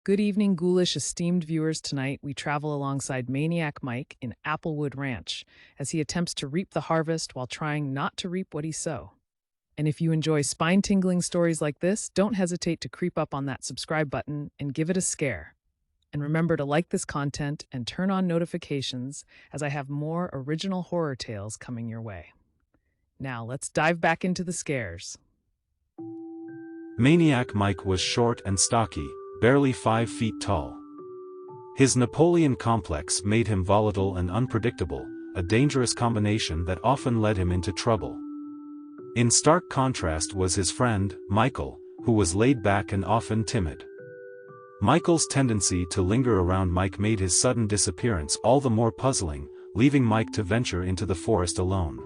Good evening, ghoulish esteemed viewers. Tonight, we travel alongside Maniac Mike in Applewood Ranch as he attempts to reap the harvest while trying not to reap what he sow. And if you enjoy spine-tingling stories like this, don't hesitate to creep up on that subscribe button and give it a scare. And remember to like this content and turn on notifications as I have more original horror tales coming your way. Now, let's dive back into the scares. Maniac Mike was short and stocky, barely 5 feet tall. His Napoleon complex made him volatile and unpredictable, a dangerous combination that often led him into trouble. In stark contrast was his friend, Michael, who was laid back and often timid. Michael's tendency to linger around Mike made his sudden disappearance all the more puzzling, leaving Mike to venture into the forest alone.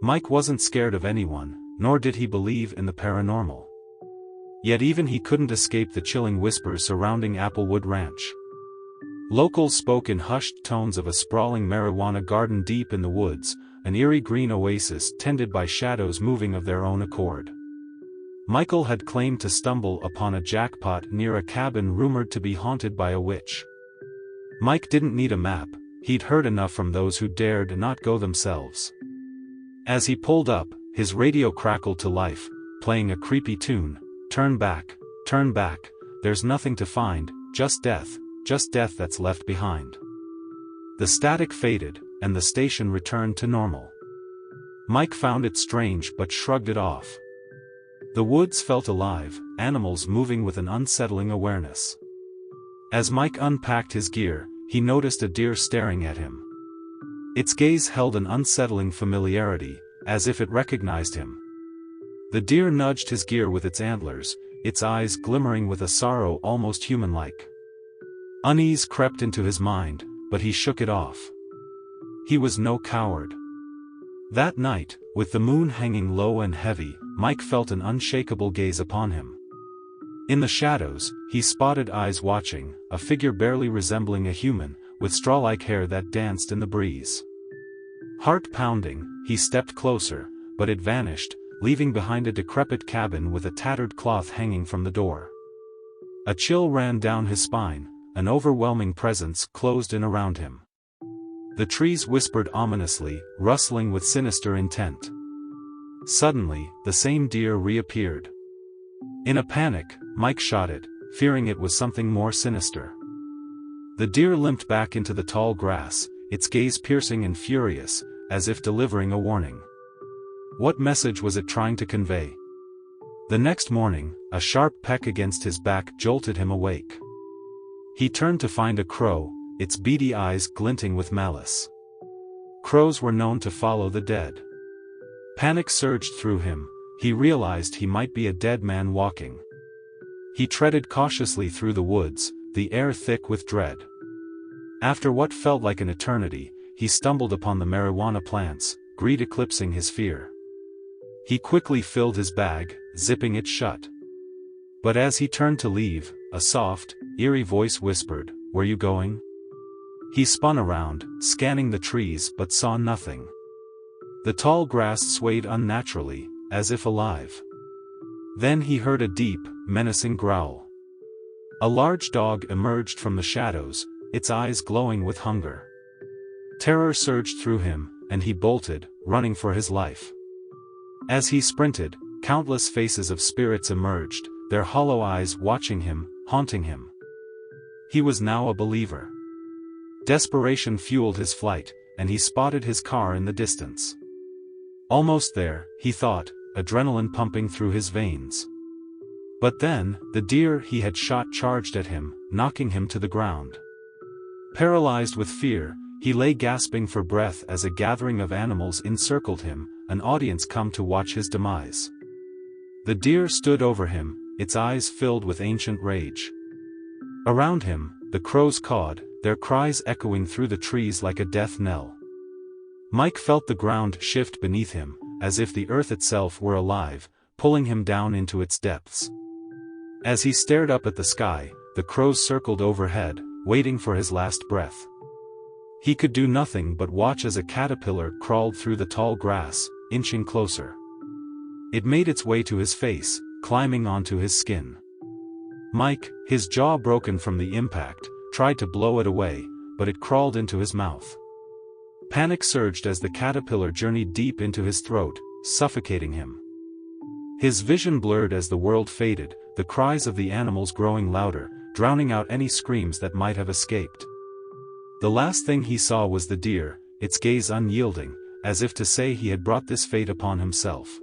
Mike wasn't scared of anyone, nor did he believe in the paranormal. Yet even he couldn't escape the chilling whispers surrounding Applewood Ranch. Locals spoke in hushed tones of a sprawling marijuana garden deep in the woods, an eerie green oasis tended by shadows moving of their own accord. Michael had claimed to stumble upon a jackpot near a cabin rumored to be haunted by a witch. Mike didn't need a map, he'd heard enough from those who dared not go themselves. As he pulled up, his radio crackled to life, playing a creepy tune. Turn back, there's nothing to find, just death that's left behind. The static faded, and the station returned to normal. Mike found it strange but shrugged it off. The woods felt alive, animals moving with an unsettling awareness. As Mike unpacked his gear, he noticed a deer staring at him. Its gaze held an unsettling familiarity, as if it recognized him. The deer nudged his gear with its antlers, its eyes glimmering with a sorrow almost human-like. Unease crept into his mind, but he shook it off. He was no coward. That night, with the moon hanging low and heavy, Mike felt an unshakable gaze upon him. In the shadows, he spotted eyes watching, a figure barely resembling a human, with straw-like hair that danced in the breeze. Heart pounding, he stepped closer, but it vanished, leaving behind a decrepit cabin with a tattered cloth hanging from the door. A chill ran down his spine, an overwhelming presence closed in around him. The trees whispered ominously, rustling with sinister intent. Suddenly, the same deer reappeared. In a panic, Mike shot it, fearing it was something more sinister. The deer limped back into the tall grass, its gaze piercing and furious, as if delivering a warning. What message was it trying to convey? The next morning, a sharp peck against his back jolted him awake. He turned to find a crow, its beady eyes glinting with malice. Crows were known to follow the dead. Panic surged through him, he realized he might be a dead man walking. He treaded cautiously through the woods, the air thick with dread. After what felt like an eternity, he stumbled upon the marijuana plants, greed eclipsing his fear. He quickly filled his bag, zipping it shut. But as he turned to leave, a soft, eerie voice whispered, "Where you going?" He spun around, scanning the trees but saw nothing. The tall grass swayed unnaturally, as if alive. Then he heard a deep, menacing growl. A large dog emerged from the shadows, its eyes glowing with hunger. Terror surged through him, and he bolted, running for his life. As he sprinted, countless faces of spirits emerged, their hollow eyes watching him, haunting him. He was now a believer. Desperation fueled his flight, and he spotted his car in the distance. Almost there, he thought, adrenaline pumping through his veins. But then, the deer he had shot charged at him, knocking him to the ground. Paralyzed with fear, he lay gasping for breath as a gathering of animals encircled him, an audience come to watch his demise. The deer stood over him, its eyes filled with ancient rage. Around him, the crows cawed, their cries echoing through the trees like a death knell. Mike felt the ground shift beneath him, as if the earth itself were alive, pulling him down into its depths. As he stared up at the sky, the crows circled overhead, waiting for his last breath. He could do nothing but watch as a caterpillar crawled through the tall grass, inching closer. It made its way to his face, climbing onto his skin. Mike, his jaw broken from the impact, tried to blow it away, but it crawled into his mouth. Panic surged as the caterpillar journeyed deep into his throat, suffocating him. His vision blurred as the world faded, the cries of the animals growing louder, drowning out any screams that might have escaped. The last thing he saw was the deer, its gaze unyielding, as if to say he had brought this fate upon himself.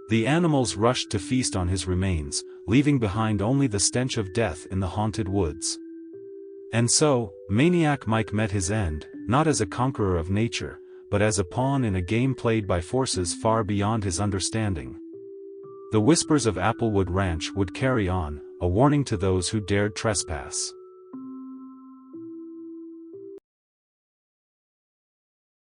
The animals rushed to feast on his remains, leaving behind only the stench of death in the haunted woods. And so, Maniac Mike met his end, not as a conqueror of nature, but as a pawn in a game played by forces far beyond his understanding. The whispers of Applewood Ranch would carry on, a warning to those who dared trespass.